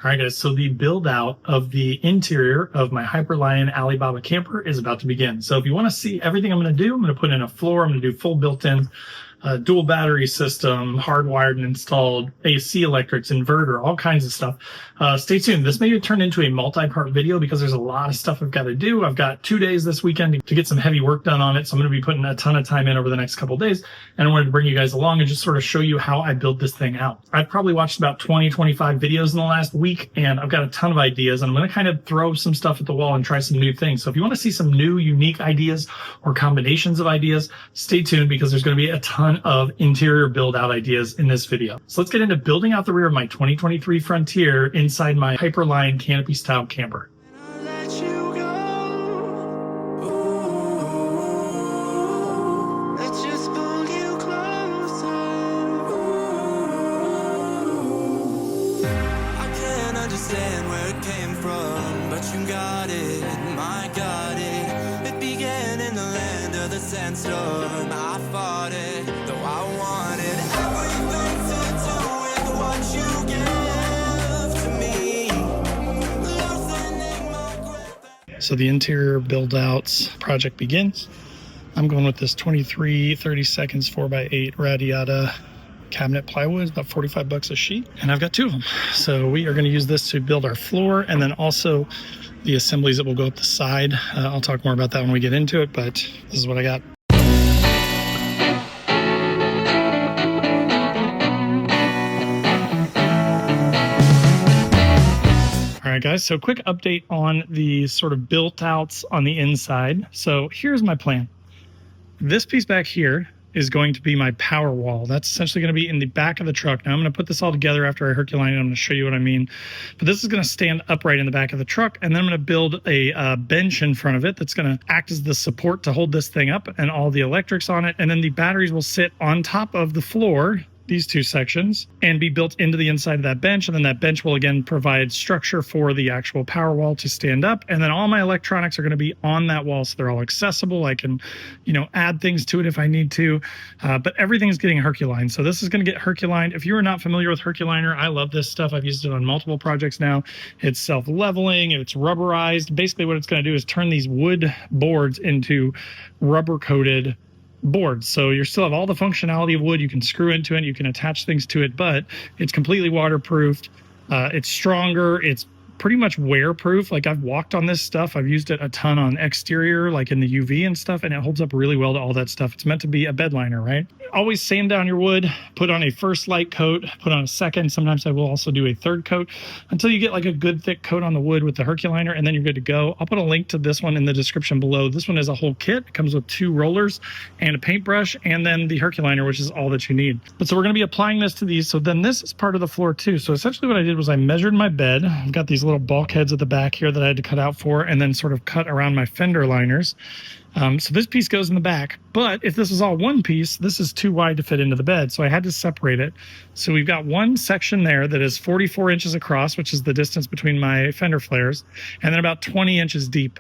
All right, guys, so the build out of the interior of my HiperLion Alibaba camper is about to begin. So if you want to see everything I'm going to do, I'm going to put in a floor. I'm going to do full built-in dual battery system, hardwired and installed, AC electrics, inverter, all kinds of stuff. Stay tuned. This may turn into a multi-part video because there's a lot of stuff I've got to do. I've got 2 days this weekend to get some heavy work done on it. So I'm going to be putting a ton of time in over the next couple of days. And I wanted to bring you guys along and just sort of show you how I build this thing out. I've probably watched about 20, 25 videos in the last week, and I've got a ton of ideas. And I'm going to kind of throw some stuff at the wall and try some new things. So if you want to see some new, unique ideas or combinations of ideas, stay tuned because there's going to be a ton of interior build out ideas in this video. So let's get into building out the rear of my 2023 Frontier inside my HiperLion Canopy style camper. Understand where it came from, but you got it, my got it. It began in the land of the sandstorm. I fought it, though I wanted everything to do with what you give to me. Loosening my grip. So the interior build outs project begins. I'm going with this 23 30 seconds 4x8 Radiata cabinet plywood, about 45 bucks a sheet, and I've got 2 of them. So we are going to use this to build our floor, and then also the assemblies that will go up the side. I'll talk more about that when we get into it, but this is what I got. All right, guys, so quick update on the sort of built outs on the inside. So here's my plan. This piece back here is going to be my power wall. That's essentially going to be in the back of the truck. Now I'm going to put this all together after I HiperLion it. I'm going to show you what I mean. But this is going to stand upright in the back of the truck, and then I'm going to build a bench in front of it that's going to act as the support to hold this thing up and all the electrics on it. And then the batteries will sit on top of the floor, these 2 sections, and be built into the inside of that bench. And then that bench will again provide structure for the actual power wall to stand up. And then all my electronics are going to be on that wall, so they're all accessible. I can, add things to it if I need to, but everything is getting HiperLion. So this is going to get HiperLion. If you are not familiar with HiperLiner, I love this stuff. I've used it on multiple projects now. It's self-leveling, it's rubberized. Basically what it's going to do is turn these wood boards into rubber-coated boards. So you still have all the functionality of wood. You can screw into it, you can attach things to it, but it's completely waterproofed. It's stronger. It's pretty much wear proof. Like, I've walked on this stuff. I've used it a ton on exterior, like in the UV and stuff, and it holds up really well to all that stuff. It's meant to be a bed liner, right? Always sand down your wood, put on a first light coat, put on a second. Sometimes I will also do a third coat until you get like a good thick coat on the wood with the HiperLiner, and then you're good to go. I'll put a link to this one in the description below. This one is a whole kit. It comes with 2 rollers and a paintbrush, and then the HiperLiner, which is all that you need. But so we're going to be applying this to these. So then this is part of the floor too. So essentially what I did was I measured my bed. I've got these little bulkheads at the back here that I had to cut out for, and then sort of cut around my fender liners. So this piece goes in the back, but if this was all one piece, this is too wide to fit into the bed. So I had to separate it. So we've got one section there that is 44 inches across, which is the distance between my fender flares, and then about 20 inches deep.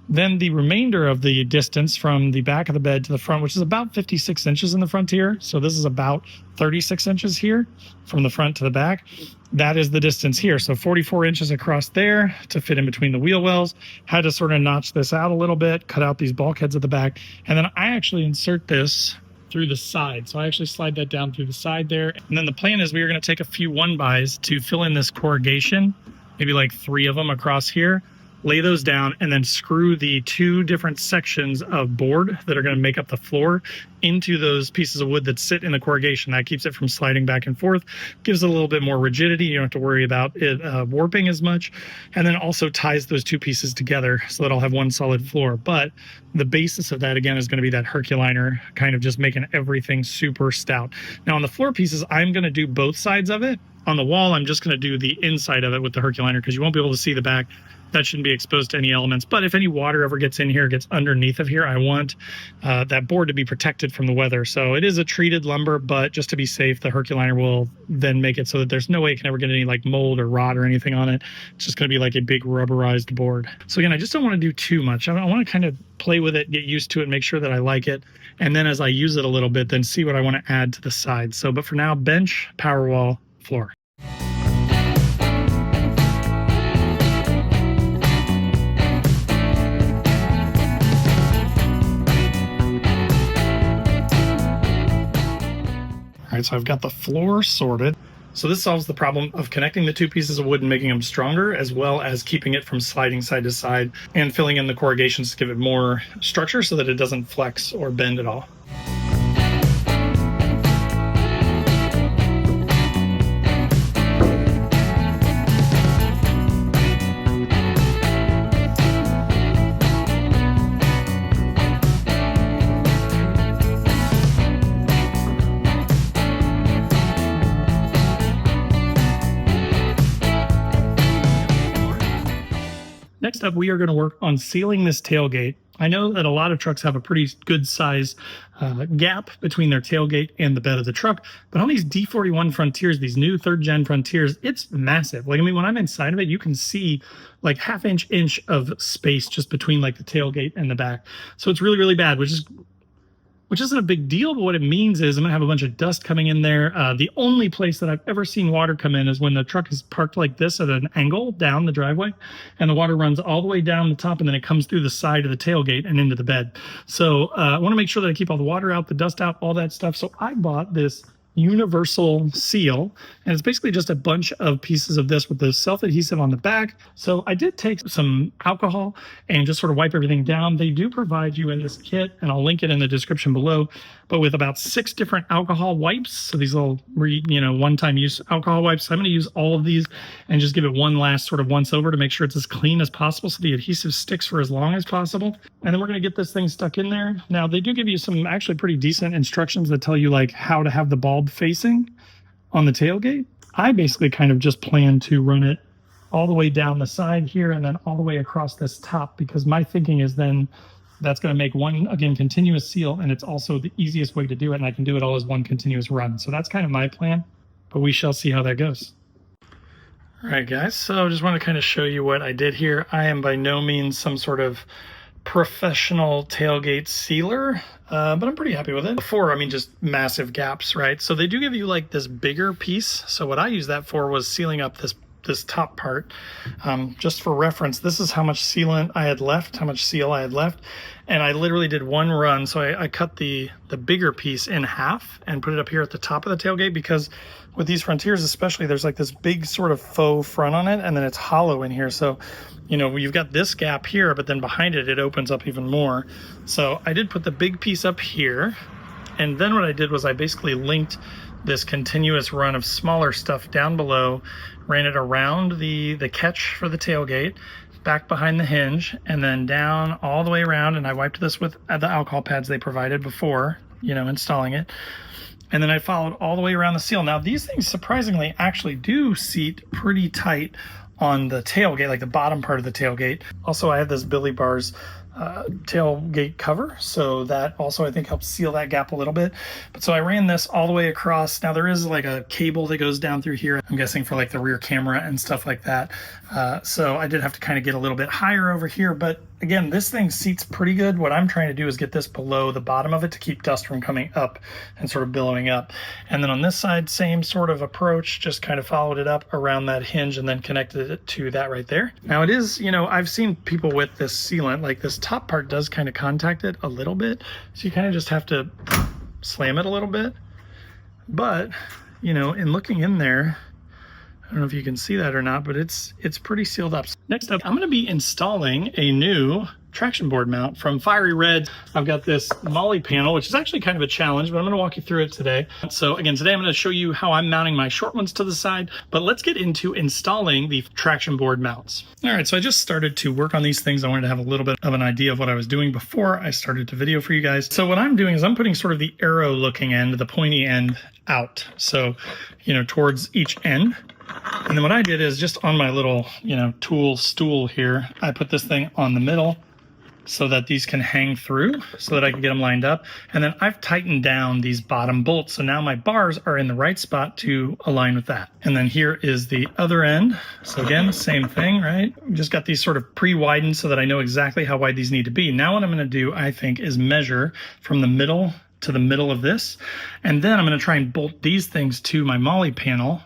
Then the remainder of the distance from the back of the bed to the front, which is about 56 inches in the Frontier. So this is about 36 inches here from the front to the back. That is the distance here. So 44 inches across there to fit in between the wheel wells. Had to sort of notch this out a little bit, cut out these bulkheads at the back. And then I actually insert this through the side. So I actually slide that down through the side there. And then the plan is we are going to take a few 1-bys to fill in this corrugation, maybe like 3 of them across here. Lay those down, and then screw the 2 different sections of board that are going to make up the floor into those pieces of wood that sit in the corrugation. That keeps it from sliding back and forth, gives it a little bit more rigidity. You don't have to worry about it warping as much, and then also ties those 2 pieces together so that I'll have one solid floor. But the basis of that, again, is going to be that HiperLiner, kind of just making everything super stout. Now on the floor pieces, I'm going to do both sides of it. On the wall, I'm just going to do the inside of it with the HiperLiner because you won't be able to see the back. That shouldn't be exposed to any elements. But if any water ever gets in here, gets underneath of here, I want that board to be protected from the weather. So it is a treated lumber, but just to be safe, the HiperLiner will then make it so that there's no way it can ever get any like mold or rot or anything on it. It's just going to be like a big rubberized board. So again, I just don't want to do too much. I want to kind of play with it, get used to it, make sure that I like it. And then as I use it a little bit, then see what I want to add to the side. So, but for now, bench, power wall, floor. right, so I've got the floor sorted. So this solves the problem of connecting the two pieces of wood and making them stronger, as well as keeping it from sliding side to side and filling in the corrugations to give it more structure so that it doesn't flex or bend at all. Next up, we are going to work on sealing this tailgate. I know that a lot of trucks have a pretty good size gap between their tailgate and the bed of the truck, but on these D41 Frontiers, these new 3rd gen Frontiers, it's massive. Like, I mean, when I'm inside of it, you can see like half inch of space just between like the tailgate and the back. So it's really, really bad, which isn't a big deal, but what it means is I'm gonna have a bunch of dust coming in there. The only place that I've ever seen water come in is when the truck is parked like this at an angle down the driveway, and the water runs all the way down the top, and then it comes through the side of the tailgate and into the bed. So I wanna make sure that I keep all the water out, the dust out, all that stuff. So I bought this universal seal, and it's basically just a bunch of pieces of this with the self-adhesive on the back. So I did take some alcohol and just sort of wipe everything down. They do provide you in this kit, and I'll link it in the description below, but with about 6 different alcohol wipes. So these little one-time use alcohol wipes. So I'm going to use all of these and just give it one last sort of once over to make sure it's as clean as possible so the adhesive sticks for as long as possible. And then we're going to get this thing stuck in there. Now they do give you some actually pretty decent instructions that tell you like how to have the bulb facing on the tailgate. I basically kind of just plan to run it all the way down the side here and then all the way across this top, because my thinking is then that's going to make one, again, continuous seal, and it's also the easiest way to do it, and I can do it all as one continuous run. So that's kind of my plan, but we shall see how that goes. All right, guys, so I just want to kind of show you what I did here. I am by no means some sort of professional tailgate sealer, but I'm pretty happy with it. Before, I mean, just massive gaps, right? So they do give you like this bigger piece. So what I used that for was sealing up this top part. Just for reference, this is how much sealant I had left, how much seal I had left. And I literally did one run. So I cut the bigger piece in half and put it up here at the top of the tailgate, because with these Frontiers especially, there's like this big sort of faux front on it, and then it's hollow in here. So, you know, you've got this gap here, but then behind it, it opens up even more. So I did put the big piece up here. And then what I did was I basically linked this continuous run of smaller stuff down below, ran it around the catch for the tailgate, back behind the hinge, and then down all the way around. And I wiped this with the alcohol pads they provided before, you know, installing it. And then I followed all the way around the seal. Now these things surprisingly actually do seat pretty tight on the tailgate, like the bottom part of the tailgate. Also, I have this Billy Bars tailgate cover, so that also I think helps seal that gap a little bit. But so I ran this all the way across. Now there is like a cable that goes down through here, I'm guessing for like the rear camera and stuff like that. So I did have to kind of get a little bit higher over here, but again, this thing seats pretty good. What I'm trying to do is get this below the bottom of it to keep dust from coming up and sort of billowing up. And then on this side, same sort of approach, just kind of followed it up around that hinge and then connected it to that right there. Now it is, you know, I've seen people with this sealant, like this top part does kind of contact it a little bit. So you kind of just have to slam it a little bit. But, you know, in looking in there, I don't know if you can see that or not, but it's pretty sealed up. Next up, I'm going to be installing a new traction board mount from Fiery Red. I've got this Molly panel, which is actually kind of a challenge, but I'm going to walk you through it today. So again, today I'm going to show you how I'm mounting my short ones to the side, but let's get into installing the traction board mounts. All right, so I just started to work on these things. I wanted to have a little bit of an idea of what I was doing before I started to video for you guys. So what I'm doing is I'm putting sort of the arrow looking end, the pointy end out. So, you know, towards each end. And then what I did is just on my little, you know, tool stool here, I put this thing on the middle so that these can hang through, so that I can get them lined up. And then I've tightened down these bottom bolts, so now my bars are in the right spot to align with that. And then here is the other end. So again, same thing, right? We just got these sort of pre-widened so that I know exactly how wide these need to be. Now what I'm gonna do, I think, is measure from the middle to the middle of this. And then I'm gonna try and bolt these things to my Molly panel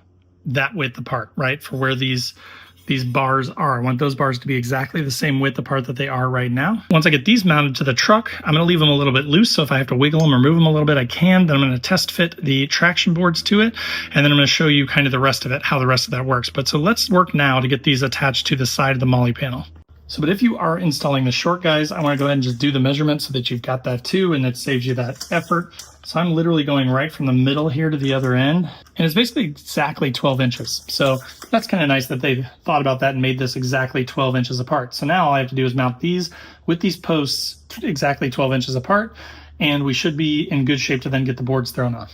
that width apart, right? For where these these bars are. I want those bars to be exactly the same width apart that they are right now. Once I get these mounted to the truck, I'm going to leave them a little bit loose, so if I have to wiggle them or move them a little bit, I can. Then I'm going to test fit the traction boards to it, and then I'm going to show you kind of the rest of it, how the rest of that works. But so let's work now to get these attached to the side of the MOLLE panel. So, but if you are installing the short guys, I want to go ahead and just do the measurement so that you've got that too, and it saves you that effort. So I'm literally going right from the middle here to the other end, and it's basically exactly 12 inches. So that's kind of nice that they thought about that and made this exactly 12 inches apart. So now all I have to do is mount these with these posts exactly 12 inches apart, and we should be in good shape to then get the boards thrown on.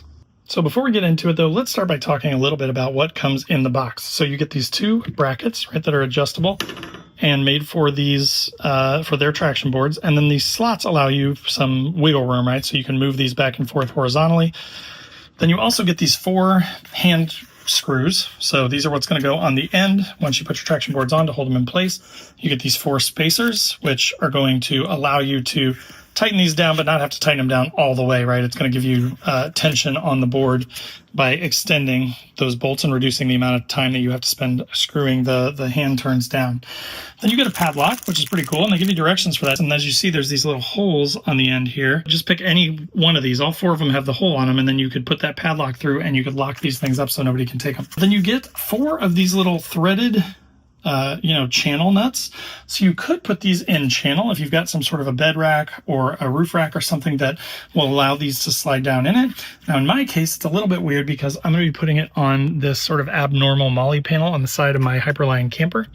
So before we get into it though, let's start by talking a little bit about what comes in the box. So you get these two brackets, right, that are adjustable and made for these, for their traction boards. And then these slots allow you some wiggle room, right? So you can move these back and forth horizontally. Then you also get these 4 hand screws. So these are what's going to go on the end once you put your traction boards on to hold them in place. You get these 4 spacers, which are going to allow you to tighten these down, but not have to tighten them down all the way, right? It's going to give you tension on the board by extending those bolts and reducing the amount of time that you have to spend screwing the hand turns down. Then you get a padlock, which is pretty cool, and they give you directions for that. And as you see, there's these little holes on the end here. Just pick any one of these. All 4 of them have the hole on them, and then you could put that padlock through and you could lock these things up so nobody can take them. Then you get 4 of these little threaded channel nuts. So you could put these in channel if you've got some sort of a bed rack or a roof rack or something that will allow these to slide down in it. Now in my case, it's a little bit weird because I'm going to be putting it on this sort of abnormal MOLLE panel on the side of my HiperLion camper.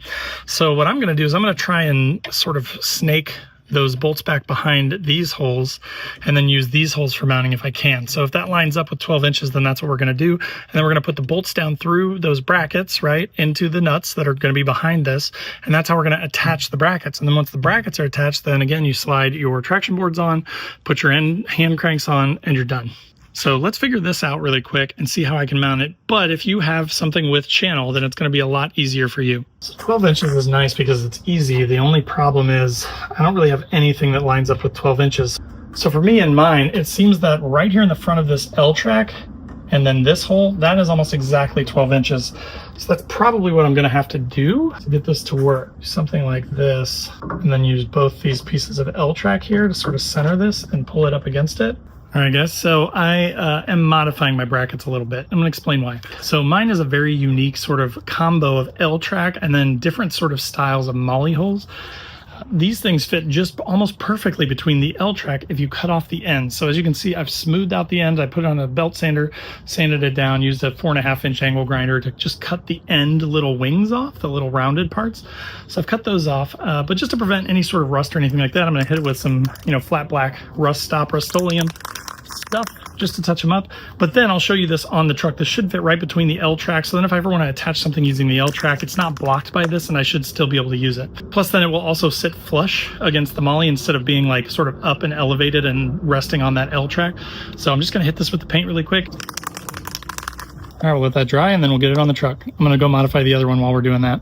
So what I'm going to do is I'm going to try and sort of snake those bolts back behind these holes and then use these holes for mounting if I can. So if that lines up with 12 inches, then that's what we're going to do. And then we're going to put the bolts down through those brackets, right, into the nuts that are going to be behind this. And that's how we're going to attach the brackets. And then once the brackets are attached, then again, you slide your traction boards on, put your hand cranks on, and you're done. So let's figure this out really quick and see how I can mount it. But if you have something with channel, then it's going to be a lot easier for you. So 12 inches is nice because it's easy. The only problem is I don't really have anything that lines up with 12 inches. So for me and mine, it seems that right here in the front of this L track and then this hole, that is almost exactly 12 inches. So that's probably what I'm going to have to do to get this to work. Something like this, and then use both these pieces of L track here to sort of center this and pull it up against it. All right, guys, so I am modifying my brackets a little bit. I'm going to explain why. So mine is a very unique sort of combo of L-track and then different sort of styles of MOLLE holes. These things fit just almost perfectly between the L-track if you cut off the end. So as you can see, I've smoothed out the end. I put it on a belt sander, sanded it down, used a 4.5-inch angle grinder to just cut the end little wings off, the little rounded parts. So I've cut those off, but just to prevent any sort of rust or anything like that, I'm going to hit it with some, flat black Rust Stop Rust-Oleum stuff just to touch them up. But then I'll show you this on the truck. This should fit right between the L track. So then if I ever want to attach something using the L track, it's not blocked by this and I should still be able to use it. Plus then it will also sit flush against the MOLLE instead of being like sort of up and elevated and resting on that L track. So I'm just going to hit this with the paint really quick. All right, we'll let that dry and then we'll get it on the truck. I'm going to go modify the other one while we're doing that.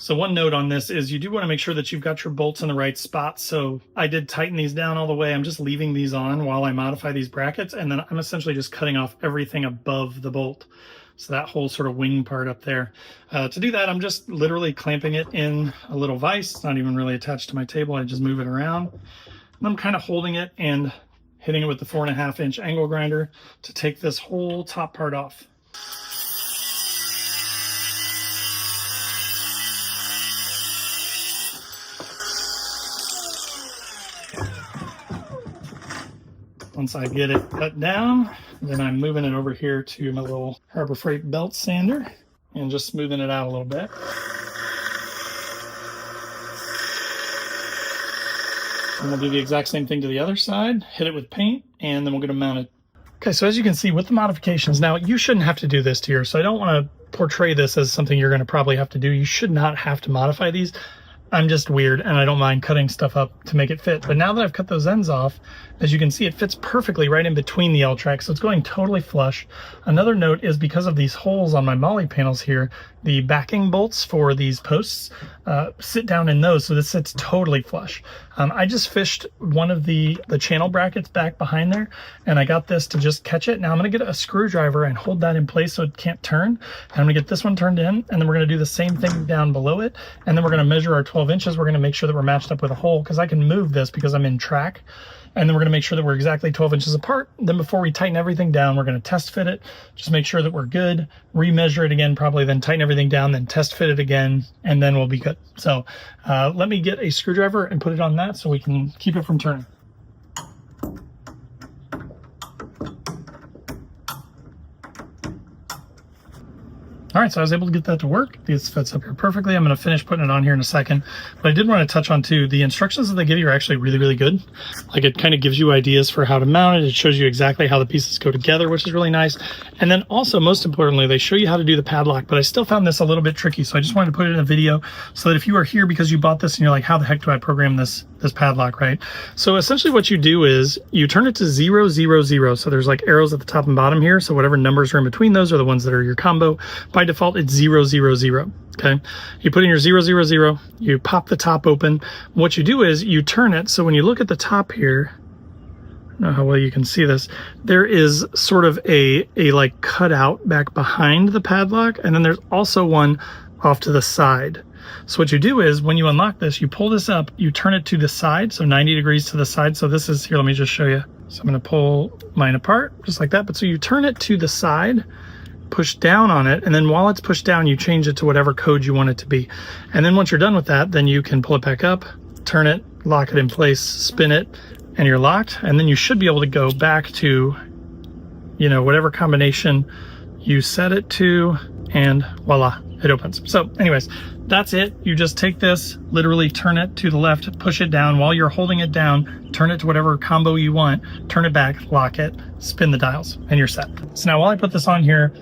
So one note on this is you do want to make sure that you've got your bolts in the right spot. So I did tighten these down all the way. I'm just leaving these on while I modify these brackets. And then I'm essentially just cutting off everything above the bolt. So that whole sort of wing part up there. To do that, I'm just literally clamping it in a little vise. It's not even really attached to my table. I just move it around. And I'm kind of holding it and hitting it with the 4.5-inch angle grinder to take this whole top part off. Once I get it cut down, then I'm moving it over here to my little Harbor Freight belt sander and just smoothing it out a little bit. And we'll do the exact same thing to the other side, hit it with paint, and then we'll get them mounted. Okay, so as you can see with the modifications, now you shouldn't have to do this to yours, so I don't want to portray this as something you're going to probably have to do. You should not have to modify these. I'm just weird and I don't mind cutting stuff up to make it fit. But now that I've cut those ends off, as you can see, it fits perfectly right in between the L-track, so it's going totally flush. Another note is because of these holes on my molly panels here, the backing bolts for these posts sit down in those, so this sits totally flush. I just fished one of the channel brackets back behind there, and I got this to just catch it. Now I'm gonna get a screwdriver and hold that in place so it can't turn. And I'm gonna get this one turned in, and then we're gonna do the same thing down below it, and then we're gonna measure our 12 inches. We're gonna make sure that we're matched up with a hole, because I can move this because I'm in track. And then we're gonna make sure that we're exactly 12 inches apart. Then before we tighten everything down, we're gonna test fit it, just make sure that we're good, remeasure it again probably, then tighten everything down, then test fit it again, and then we'll be good. So let me get a screwdriver and put it on that so we can keep it from turning. All right, so I was able to get that to work. This fits up here perfectly. I'm going to finish putting it on here in a second. But I did want to touch on too, the instructions that they give you are actually really, really good. Like, it kind of gives you ideas for how to mount it. It shows you exactly how the pieces go together, which is really nice. And then also, most importantly, they show you how to do the padlock. But I still found this a little bit tricky, so I just wanted to put it in a video so that if you are here because you bought this and you're like, how the heck do I program this padlock, right? So essentially what you do is you turn it to 0, 0, 0. So there's like arrows at the top and bottom here. So whatever numbers are in between those are the ones that are your combo. By default, it's 0, 0, 0. Okay. You put in your 0, 0, 0. You pop the top open. What you do is you turn it. So when you look at the top here, I don't know how well you can see this, there is sort of a like cutout back behind the padlock. And then there's also one off to the side. So what you do is when you unlock this, you pull this up, you turn it to the side, so 90 degrees to the side. So this is, here, let me just show you. So I'm gonna pull mine apart just like that. But so you turn it to the side, push down on it, and then while it's pushed down, you change it to whatever code you want it to be. And then once you're done with that, then you can pull it back up, turn it, lock it in place, spin it, and you're locked. And then you should be able to go back to, you know, whatever combination you set it to, and voila, it opens. So anyways, that's it. You just take this, literally turn it to the left, push it down. While you're holding it down, turn it to whatever combo you want, turn it back, lock it, spin the dials, and you're set. So now while I put this on here,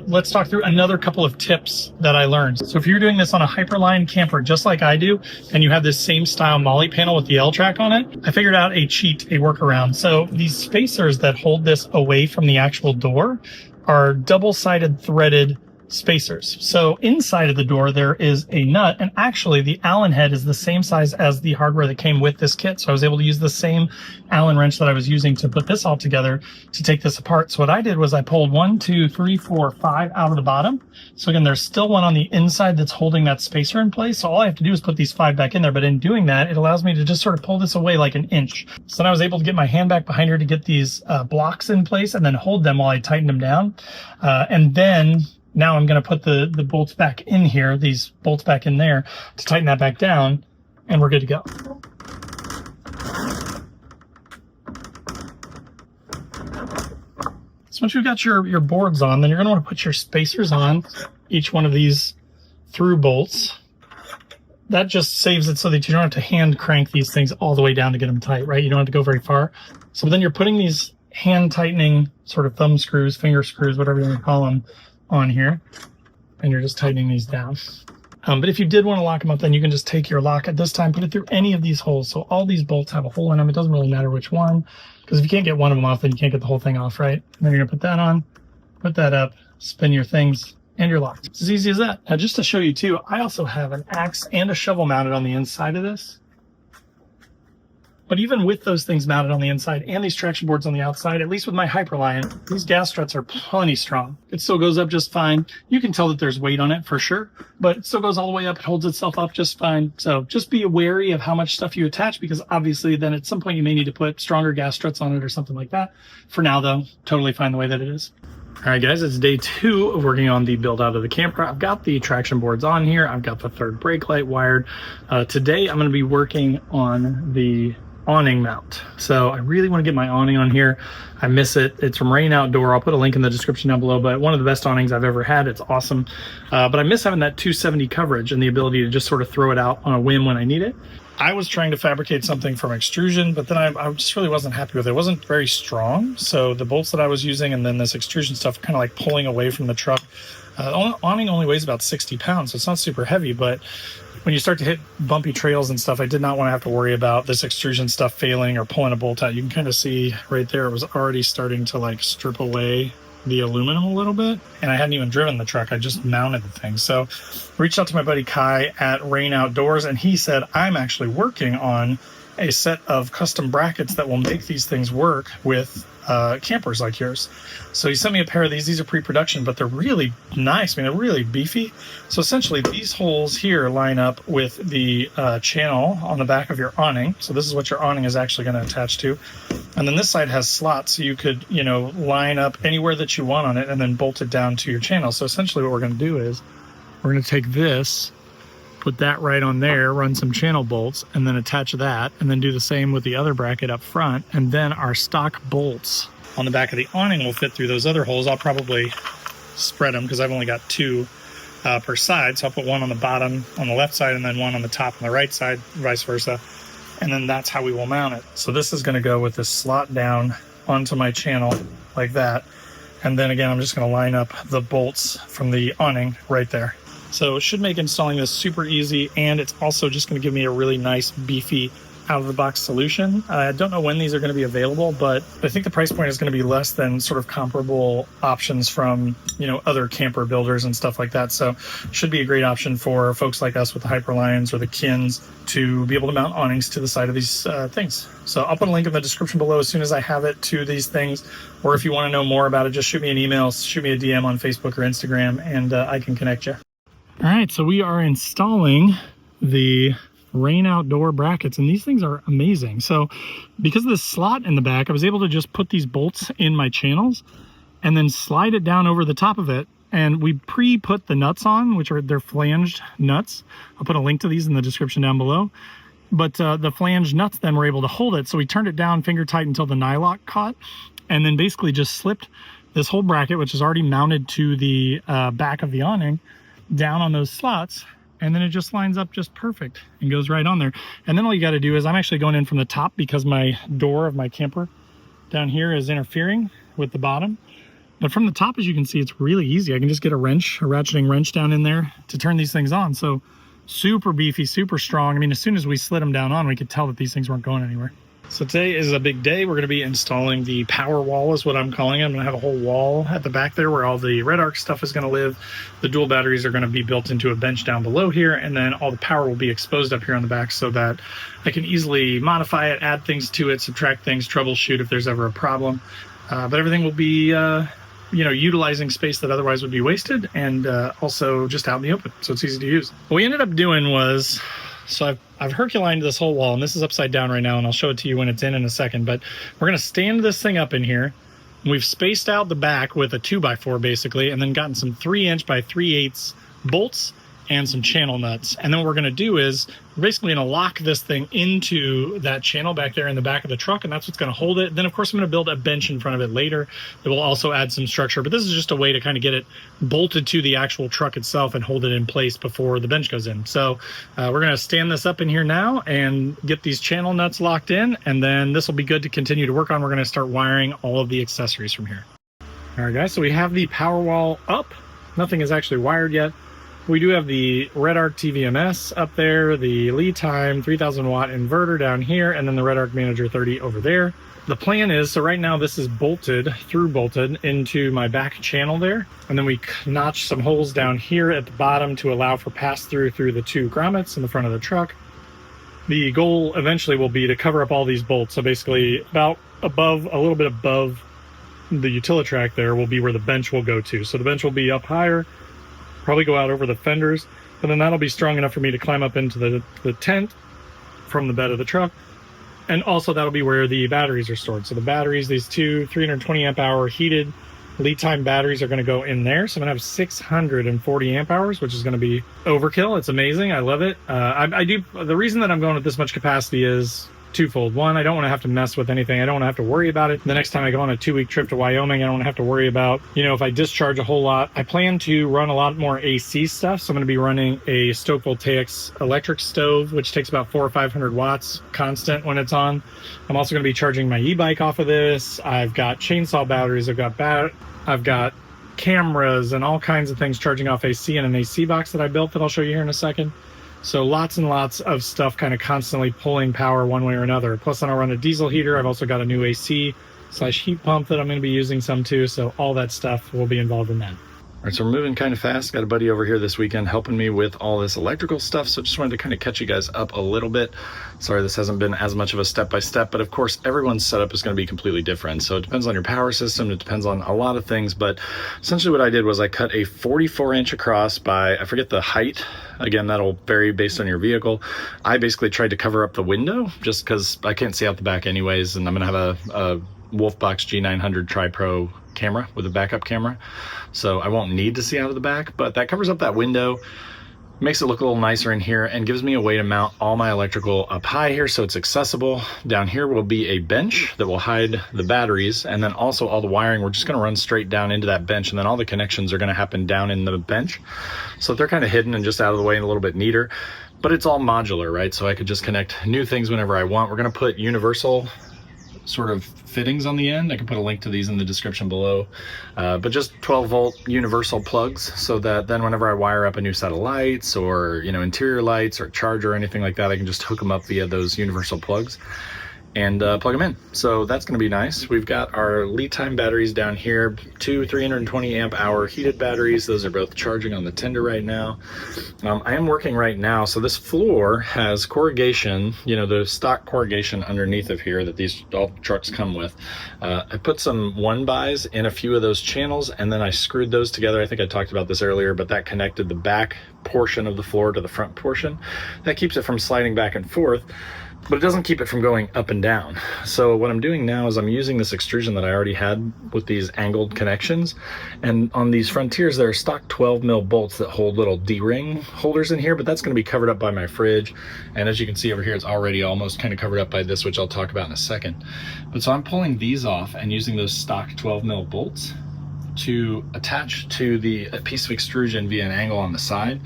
let's talk through another couple of tips that I learned. So if you're doing this on a HiperLion camper, just like I do, and you have this same style molly panel with the L-track on it, I figured out a cheat, a workaround. So these spacers that hold this away from the actual door are double-sided threaded spacers. So inside of the door there is a nut, and actually the Allen head is the same size as the hardware that came with this kit. So I was able to use the same Allen wrench that I was using to put this all together to take this apart. So what I did was I pulled 1, 2, 3, 4, 5 out of the bottom. So again, there's still one on the inside that's holding that spacer in place. So all I have to do is put these 5 back in there. But in doing that, it allows me to just sort of pull this away like an inch. So then I was able to get my hand back behind her to get these blocks in place and then hold them while I tighten them down. And then now I'm going to put the bolts back in here, these bolts back in there to tighten that back down, and we're good to go. So once you've got your boards on, then you're going to want to put your spacers on each one of these through bolts. That just saves it so that you don't have to hand crank these things all the way down to get them tight, right? You don't have to go very far. So then you're putting these hand tightening sort of thumb screws, finger screws, whatever you want to call them, on here, and you're just tightening these down. But if you did want to lock them up, then you can just take your lock at this time, put it through any of these holes. So all these bolts have a hole in them. It doesn't really matter which one, because if you can't get one of them off, then you can't get the whole thing off, right? And then you're gonna put that on, put that up, spin your things, and you're locked. It's as easy as that. Now, just to show you too, I also have an axe and a shovel mounted on the inside of this. But even with those things mounted on the inside and these traction boards on the outside, at least with my HiperLion, these gas struts are plenty strong. It still goes up just fine. You can tell that there's weight on it for sure, but it still goes all the way up. It holds itself up just fine. So just be wary of how much stuff you attach, because obviously then at some point you may need to put stronger gas struts on it or something like that. For now though, totally fine the way that it is. All right, guys, it's day 2 of working on the build out of the camper. I've got the traction boards on here. I've got the third brake light wired. Today I'm going to be working on the awning mount. So I really want to get my awning on here. I miss it. It's from Rain Outdoor. I'll put a link in the description down below, but one of the best awnings I've ever had. It's awesome. But I miss having that 270 coverage and the ability to just sort of throw it out on a whim when I need it. I was trying to fabricate something from extrusion, but then I just really wasn't happy with it. It wasn't very strong. So the bolts that I was using and then this extrusion stuff kind of like pulling away from the truck. Awning only weighs about 60 pounds, so it's not super heavy, but when you start to hit bumpy trails and stuff, I did not want to have to worry about this extrusion stuff failing or pulling a bolt out. You can kind of see right there, it was already starting to like strip away the aluminum a little bit, and I hadn't even driven the truck. I just mounted the thing. So reached out to my buddy Kai at Rain Outdoors, and he said, I'm actually working on a set of custom brackets that will make these things work with campers like yours. So he sent me a pair of these. These are pre-production, but they're really nice. I mean, they're really beefy. So essentially these holes here line up with the channel on the back of your awning. So this is what your awning is actually going to attach to. And then this side has slots, so you could, you know, line up anywhere that you want on it and then bolt it down to your channel. So essentially what we're going to do is we're going to take this, put that right on there, run some channel bolts, and then attach that, and then do the same with the other bracket up front. And then our stock bolts on the back of the awning will fit through those other holes. I'll probably spread them because I've only got two per side. So I'll put one on the bottom on the left side and then one on the top on the right side, vice versa. And then that's how we will mount it. So this is going to go with this slot down onto my channel like that. And then again, I'm just going to line up the bolts from the awning right there. So it should make installing this super easy, and it's also just going to give me a really nice, beefy, out-of-the-box solution. I don't know when these are going to be available, but I think the price point is going to be less than sort of comparable options from, you know, other camper builders and stuff like that. So should be a great option for folks like us with the HiperLions or the Kins to be able to mount awnings to the side of these things. So I'll put a link in the description below as soon as I have it to these things. Or if you want to know more about it, just shoot me an email, shoot me a DM on Facebook or Instagram, and I can connect you. All right, so we are installing the Rain Outdoor brackets, and these things are amazing. So because of this slot in the back, I was able to just put these bolts in my channels and then slide it down over the top of it. And we pre-put the nuts on, which are their flanged nuts. I'll put a link to these in the description down below. But the flanged nuts then were able to hold it. So we turned it down finger tight until the nylock caught, and then basically just slipped this whole bracket, which is already mounted to the back of the awning, down on those slots, and then it just lines up just perfect and goes right on there. And then all you got to do is, I'm actually going in from the top because my door of my camper down here is interfering with the bottom. But from the top, as you can see, it's really easy. I can just get a wrench, a ratcheting wrench down in there to turn these things on. So super beefy, super strong. I mean, as soon as we slid them down on, we could tell that these things weren't going anywhere. So today is a big day. We're going to be installing the power wall is what I'm calling it. I'm going to have a whole wall at the back there where all the Red Arc stuff is going to live. The dual batteries are going to be built into a bench down below here, and then all the power will be exposed up here on the back so that I can easily modify it, add things to it, subtract things, troubleshoot if there's ever a problem. But everything will be you know, utilizing space that otherwise would be wasted, and also just out in the open, so it's easy to use. What we ended up doing was, so I've Herculined this whole wall, and this is upside down right now, and I'll show it to you when it's in a second, but we're going to stand this thing up in here. We've spaced out the back with a 2x4 basically, and then gotten some 3" by 3/8 bolts and some channel nuts. And then what we're going to do is we're basically going to lock this thing into that channel back there in the back of the truck, and that's what's going to hold it. Then of course I'm going to build a bench in front of it later that will also add some structure, but this is just a way to kind of get it bolted to the actual truck itself and hold it in place before the bench goes in. So we're going to stand this up in here now and get these channel nuts locked in, and then this will be good to continue to work on. We're going to start wiring all of the accessories from here. All right guys, so we have the power wall up. Nothing is actually wired yet. We do have the Red Arc TVMS up there, the lead time 3000 watt inverter down here, and then the Red Arc Manager 30 over there. The plan is, so right now this is bolted into my back channel there, and then we notch some holes down here at the bottom to allow for pass-through through the two grommets in the front of the truck. The goal eventually will be to cover up all these bolts, so basically about above, a little bit above the Utilitrack there will be where the bench will go to. So the bench will be up higher, probably go out over the fenders, but then that'll be strong enough for me to climb up into the tent from the bed of the truck. And also that'll be where the batteries are stored. So the batteries, these two 320 amp hour heated lead time batteries are going to go in there. So I'm going to have 640 amp hours, which is going to be overkill. It's amazing. I love it. The reason that I'm going with this much capacity is twofold. One, I don't want to have to mess with anything. I don't want to have to worry about it. The next time I go on a 2-week trip to Wyoming, I don't want to have to worry about, you know, if I discharge a whole lot. I plan to run a lot more AC stuff. So I'm going to be running a Stoke Voltaics electric stove, which takes about 400 or 500 watts constant when it's on. I'm also going to be charging my e-bike off of this. I've got chainsaw batteries. I've got cameras and all kinds of things charging off AC, and an AC box that I built that I'll show you here in a second. So lots and lots of stuff kind of constantly pulling power one way or another. Plus then I'll run a diesel heater. I've also got a new AC/heat pump that I'm going to be using some too. So all that stuff will be involved in that. All right, so we're moving kind of fast. Got a buddy over here this weekend helping me with all this electrical stuff. So just wanted to kind of catch you guys up a little bit. Sorry, this hasn't been as much of a step-by-step, but of course, everyone's setup is going to be completely different. So it depends on your power system. It depends on a lot of things. But essentially what I did was I cut a 44-inch across by, I forget the height. Again, that'll vary based on your vehicle. I basically tried to cover up the window just because I can't see out the back anyways. And I'm going to have a Wolfbox G900 Tri-Pro camera with a backup camera, so I won't need to see out of the back, but that covers up that window, makes it look a little nicer in here, and gives me a way to mount all my electrical up high here so it's accessible. Down here will be a bench that will hide the batteries, and then also all the wiring we're just going to run straight down into that bench, and then all the connections are going to happen down in the bench, so they're kind of hidden and just out of the way and a little bit neater. But it's all modular, right? So I could just connect new things whenever I want. We're going to put universal sort of fittings on the end. I can put a link to these in the description below, but just 12-volt universal plugs, so that then whenever I wire up a new set of lights or, you know, interior lights or charger or anything like that, I can just hook them up via those universal plugs and plug them in. So that's going to be nice. We've got our lead time batteries down here, two 320 amp hour heated batteries. Those are both charging on the tender right now. I am working right now. So this floor has corrugation, you know, the stock corrugation underneath of here that these all trucks come with. I put some 1-bys in a few of those channels, and then I screwed those together. I think I talked about this earlier, but that connected the back portion of the floor to the front portion. That keeps it from sliding back and forth, but it doesn't keep it from going up and down. So what I'm doing now is I'm using this extrusion that I already had with these angled connections, and on these Frontiers there are stock 12 mil bolts that hold little D-ring holders in here, but that's going to be covered up by my fridge, and as you can see over here, it's already almost kind of covered up by this, which I'll talk about in a second. But so I'm pulling these off and using those stock 12 mil bolts to attach to the piece of extrusion via an angle on the side,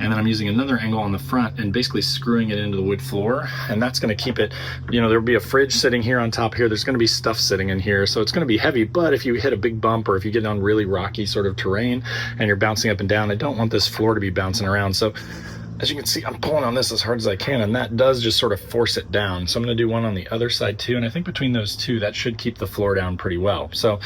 and then I'm using another angle on the front and basically screwing it into the wood floor, and that's going to keep it, you know, there'll be a fridge sitting here on top here, there's going to be stuff sitting in here, so it's going to be heavy, but if you hit a big bump or if you get on really rocky sort of terrain and you're bouncing up and down, I don't want this floor to be bouncing around. So as you can see, I'm pulling on this as hard as I can, and that does just sort of force it down. So I'm going to do one on the other side too, and I think between those two, that should keep the floor down pretty well. So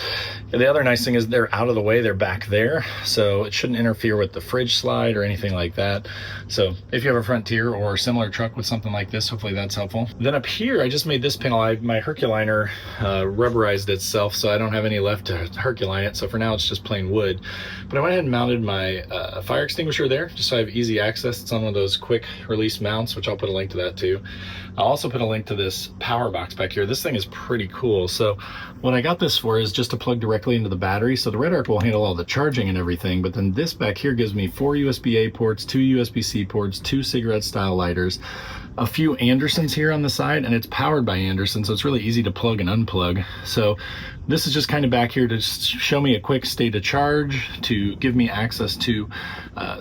the other nice thing is they're out of the way, they're back there, so it shouldn't interfere with the fridge slide or anything like that. So if you have a Frontier or a similar truck with something like this, hopefully that's helpful. Then up here, I just made this panel. My Herculiner rubberized itself, so I don't have any left to Herculine it. So for now, it's just plain wood. But I went ahead and mounted my fire extinguisher there, just so I have easy access. It's on one of those quick release mounts, which I'll put a link to that too. I'll also put a link to this power box back here. This thing is pretty cool. So what I got this for is just to plug directly into the battery. So the Red Arc will handle all the charging and everything, but then this back here gives me 4 USB-A ports, 2 USB-C ports, 2 cigarette style lighters, a few Andersons here on the side, and it's powered by Anderson, so it's really easy to plug and unplug. So this is just kind of back here to show me a quick state of charge, to give me access to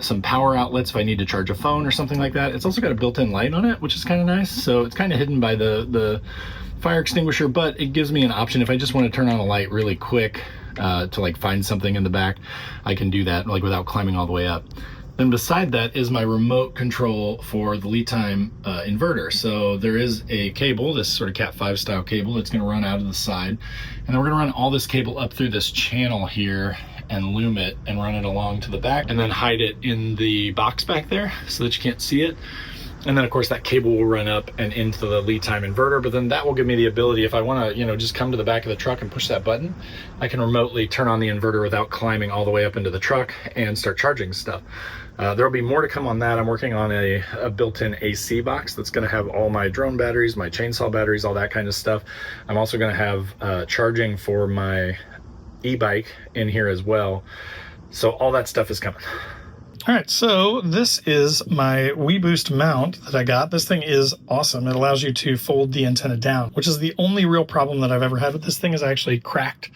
some power outlets if I need to charge a phone or something like that. It's also got a built-in light on it, which is kind of nice. So it's kind of hidden by the fire extinguisher, but it gives me an option if I just want to turn on a light really quick to like find something in the back. I can do that like without climbing all the way up. Then beside that is my remote control for the lead time inverter. So there is a cable, this sort of Cat 5 style cable, that's gonna run out of the side. And then we're gonna run all this cable up through this channel here and loom it and run it along to the back and then hide it in the box back there so that you can't see it. And then of course that cable will run up and into the lead time inverter, but then that will give me the ability, if I wanna, you know, just come to the back of the truck and push that button, I can remotely turn on the inverter without climbing all the way up into the truck and start charging stuff. There'll be more to come on that. I'm working on a built-in AC box that's gonna have all my drone batteries, my chainsaw batteries, all that kind of stuff. I'm also gonna have charging for my e-bike in here as well. So all that stuff is coming. All right, so this is my weBoost mount that I got. This thing is awesome. It allows you to fold the antenna down, which is the only real problem that I've ever had with this thing. Is I actually cracked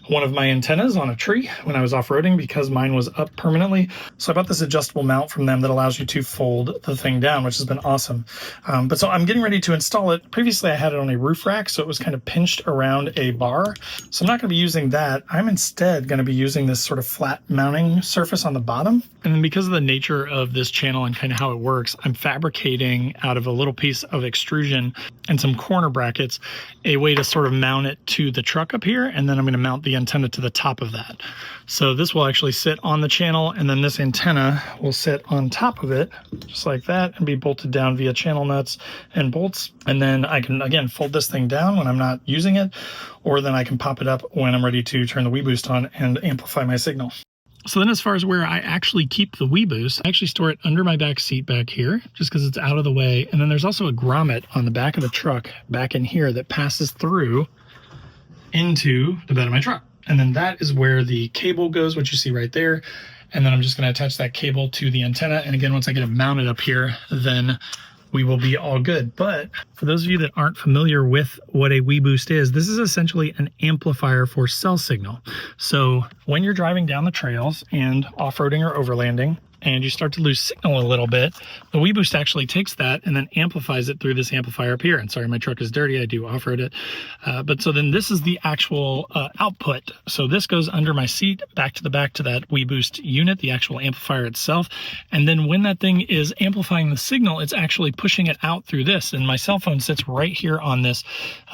one of my antennas on a tree when I was off-roading because mine was up permanently. So I bought this adjustable mount from them that allows you to fold the thing down, which has been awesome. But so I'm getting ready to install it. Previously I had it on a roof rack, so it was kind of pinched around a bar. So I'm not going to be using that. I'm instead going to be using this sort of flat mounting surface on the bottom. And then because of the nature of this channel and kind of how it works, I'm fabricating out of a little piece of extrusion and some corner brackets a way to sort of mount it to the truck up here, and then I'm going to mount the antenna to the top of that. So this will actually sit on the channel, and then this antenna will sit on top of it just like that and be bolted down via channel nuts and bolts. And then I can again fold this thing down when I'm not using it, or then I can pop it up when I'm ready to turn the weBoost on and amplify my signal. So then as far as where I actually keep the weBoost, I actually store it under my back seat back here, just because it's out of the way. And then there's also a grommet on the back of the truck back in here that passes through into the bed of my truck. And then that is where the cable goes, which you see right there. And then I'm just going to attach that cable to the antenna. And again, once I get it mounted up here, then we will be all good. But for those of you that aren't familiar with what a weBoost is, this is essentially an amplifier for cell signal. So when you're driving down the trails and off-roading or overlanding, and you start to lose signal a little bit, the weBoost actually takes that and then amplifies it through this amplifier up here. And sorry, my truck is dirty, I do off-road it. But so then this is the actual output. So this goes under my seat, back to that weBoost unit, the actual amplifier itself. And then when that thing is amplifying the signal, it's actually pushing it out through this. And my cell phone sits right here on this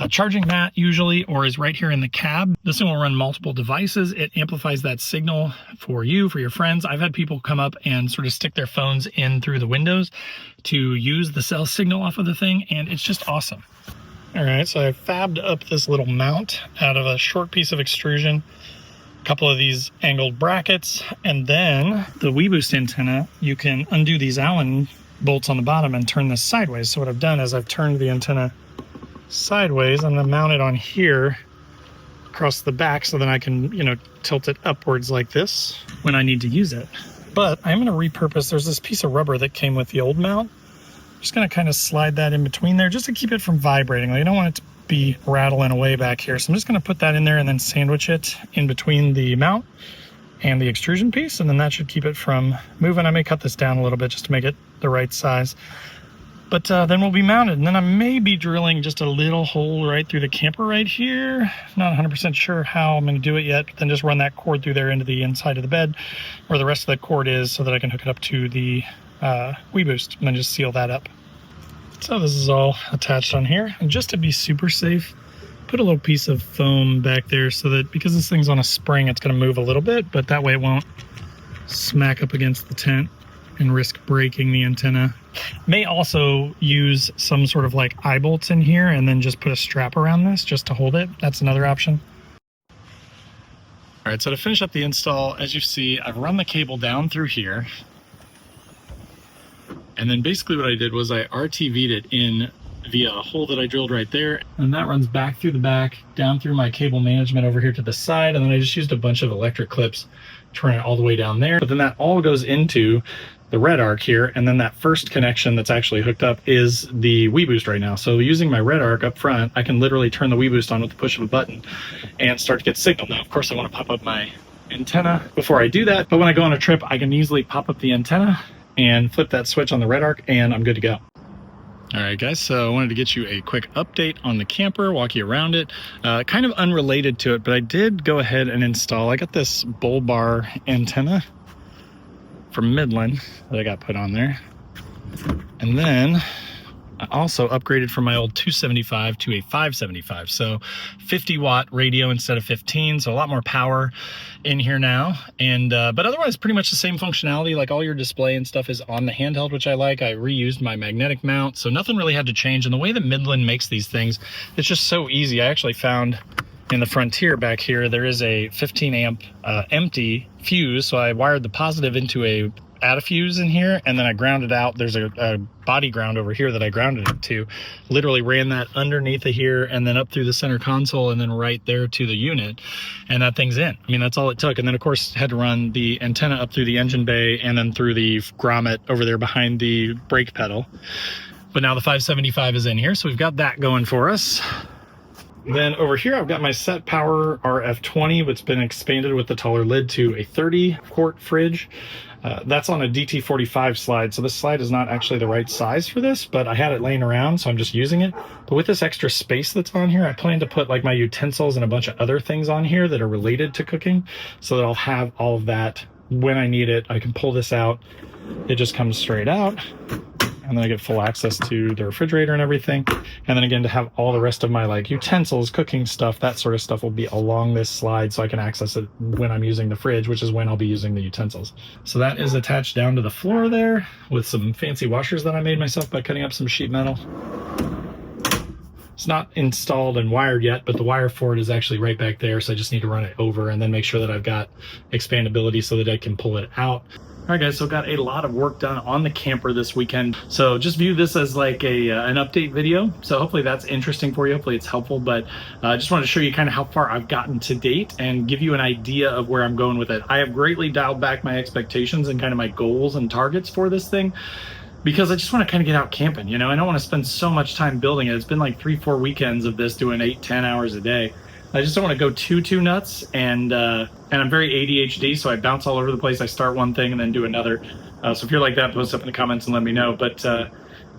charging mat usually, or is right here in the cab. This thing will run multiple devices. It amplifies that signal for you, for your friends. I've had people come up and sort of stick their phones in through the windows to use the cell signal off of the thing, and it's just awesome. All right, so I fabbed up this little mount out of a short piece of extrusion, a couple of these angled brackets, and then the weBoost antenna, you can undo these Allen bolts on the bottom and turn this sideways. So what I've done is I've turned the antenna sideways. I'm going to mount it on here across the back so then I can, tilt it upwards like this when I need to use it. But I'm going to repurpose, there's this piece of rubber that came with the old mount. I'm just going to kind of slide that in between there just to keep it from vibrating. I don't want it to be rattling away back here. So I'm just going to put that in there and then sandwich it in between the mount and the extrusion piece. And then that should keep it from moving. I may cut this down a little bit just to make it the right size. But then we'll be mounted. And then I may be drilling just a little hole right through the camper right here. Not 100% sure how I'm going to do it yet. But then just run that cord through there into the inside of the bed where the rest of the cord is so that I can hook it up to the weBoost and then just seal that up. So this is all attached on here. And just to be super safe, put a little piece of foam back there so that because this thing's on a spring, it's going to move a little bit, but that way it won't smack up against the tent and risk breaking the antenna. May also use some sort of like eye bolts in here and then just put a strap around this just to hold it. That's another option. All right, so to finish up the install, as you see, I've run the cable down through here. And then basically what I did was I RTV'd it in via a hole that I drilled right there. And that runs back through the back, down through my cable management over here to the side. And then I just used a bunch of electric clips to run it all the way down there. But then that all goes into the red arc here. And then that first connection that's actually hooked up is the weBoost right now. So using my red arc up front, I can literally turn the weBoost on with the push of a button and start to get signal. Now, of course, I want to pop up my antenna before I do that. But when I go on a trip, I can easily pop up the antenna and flip that switch on the red arc and I'm good to go. All right, guys, so I wanted to get you a quick update on the camper, walk you around it. Kind of unrelated to it, but I did go ahead and install, I got this bull bar antenna from Midland that I got put on there. And then I also upgraded from my old 275 to a 575. So 50 watt radio instead of 15. So a lot more power in here now. And, but otherwise pretty much the same functionality. Like all your display and stuff is on the handheld, which I like. I reused my magnetic mount. So nothing really had to change. And the way that Midland makes these things, it's just so easy. I actually found in the Frontier back here, there is a 15 amp empty fuse. So I wired the positive into a add a fuse in here, and then I grounded out. There's a body ground over here that I grounded it to. Literally ran that underneath of here and then up through the center console and then right there to the unit, and that thing's in. I mean, that's all it took. And then of course had to run the antenna up through the engine bay and then through the grommet over there behind the brake pedal. But now the 575 is in here, so we've got that going for us. Then over here, I've got my Set Power RF20, which has been expanded with the taller lid to a 30-quart fridge. That's on a DT45 slide, so this slide is not actually the right size for this, but I had it laying around, so I'm just using it. But with this extra space that's on here, I plan to put like my utensils and a bunch of other things on here that are related to cooking, so that I'll have all of that when I need it. I can pull this out. It just comes straight out. And then I get full access to the refrigerator and everything. And then again, to have all the rest of my like utensils, cooking stuff, that sort of stuff will be along this slide, so I can access it when I'm using the fridge, which is when I'll be using the utensils. So that is attached down to the floor there with some fancy washers that I made myself by cutting up some sheet metal. It's not installed and wired yet, but the wire for it is actually right back there. So I just need to run it over and then make sure that I've got expandability so that I can pull it out. All right, guys, so got a lot of work done on the camper this weekend. So just view this as like an update video. So hopefully that's interesting for you. Hopefully it's helpful, but I just wanted to show you kind of how far I've gotten to date and give you an idea of where I'm going with it. I have greatly dialed back my expectations and kind of my goals and targets for this thing, because I just want to kind of get out camping. You know, I don't want to spend so much time building it. It's been like 3-4 weekends of this, doing 8-10 hours a day. I just don't want to go too nuts, and I'm very ADHD, so I bounce all over the place. I start one thing and then do another. So if you're like that, post up in the comments and let me know. But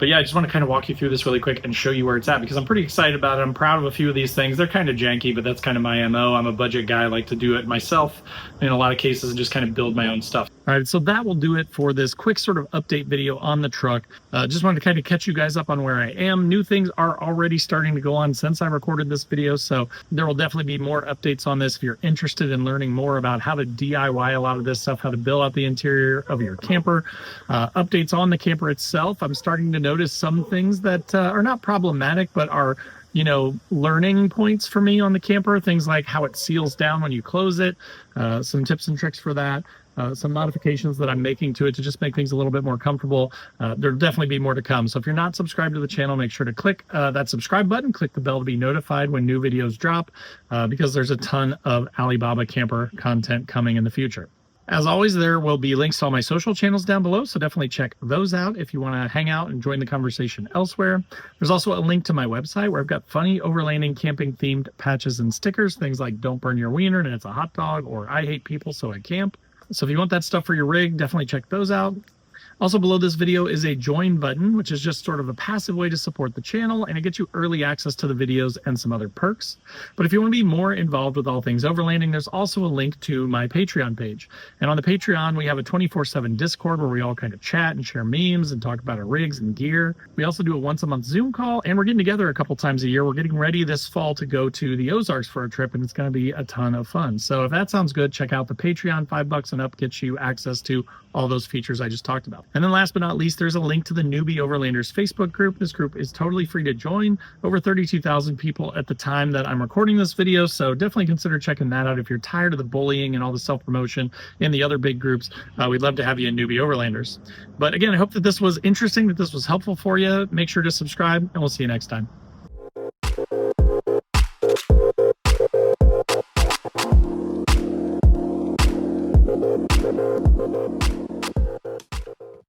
yeah, I just want to kind of walk you through this really quick and show you where it's at, because I'm pretty excited about it. I'm proud of a few of these things. They're kind of janky, but that's kind of my MO. I'm a budget guy. I like to do it myself in a lot of cases and just kind of build my own stuff. All right, so that will do it for this quick sort of update video on the truck. Just wanted to kind of catch you guys up on where I am. New things are already starting to go on since I recorded this video, so there will definitely be more updates on this if you're interested in learning more about how to DIY a lot of this stuff, how to build out the interior of your camper. Updates on the camper itself. I'm starting to notice some things that are not problematic, but are, you know, learning points for me on the camper. Things like how it seals down when you close it, some tips and tricks for that. Some modifications that I'm making to it to just make things a little bit more comfortable. There'll definitely be more to come. So if you're not subscribed to the channel, make sure to click that subscribe button, click the bell to be notified when new videos drop, because there's a ton of Alibaba camper content coming in the future. As always, there will be links to all my social channels down below, so definitely check those out if you want to hang out and join the conversation elsewhere. There's also a link to my website where I've got funny overlanding camping themed patches and stickers, things like "Don't burn your wiener" and "It's a hot dog," or "I hate people so I camp." So if you want that stuff for your rig, definitely check those out. Also below this video is a join button, which is just sort of a passive way to support the channel, and it gets you early access to the videos and some other perks. But if you want to be more involved with all things overlanding, there's also a link to my Patreon page. And on the Patreon, we have a 24/7 Discord where we all kind of chat and share memes and talk about our rigs and gear. We also do a once-a-month Zoom call, and we're getting together a couple times a year. We're getting ready this fall to go to the Ozarks for a trip, and it's going to be a ton of fun. So if that sounds good, check out the Patreon. $5 and up gets you access to all those features I just talked about. And then last but not least, there's a link to the Newbie Overlanders Facebook group. This group is totally free to join. Over 32,000 people at the time that I'm recording this video, so definitely consider checking that out if you're tired of the bullying and all the self-promotion in the other big groups. We'd love to have you in Newbie Overlanders. But again, I hope that this was interesting, that this was helpful for you. Make sure to subscribe, and we'll see you next time.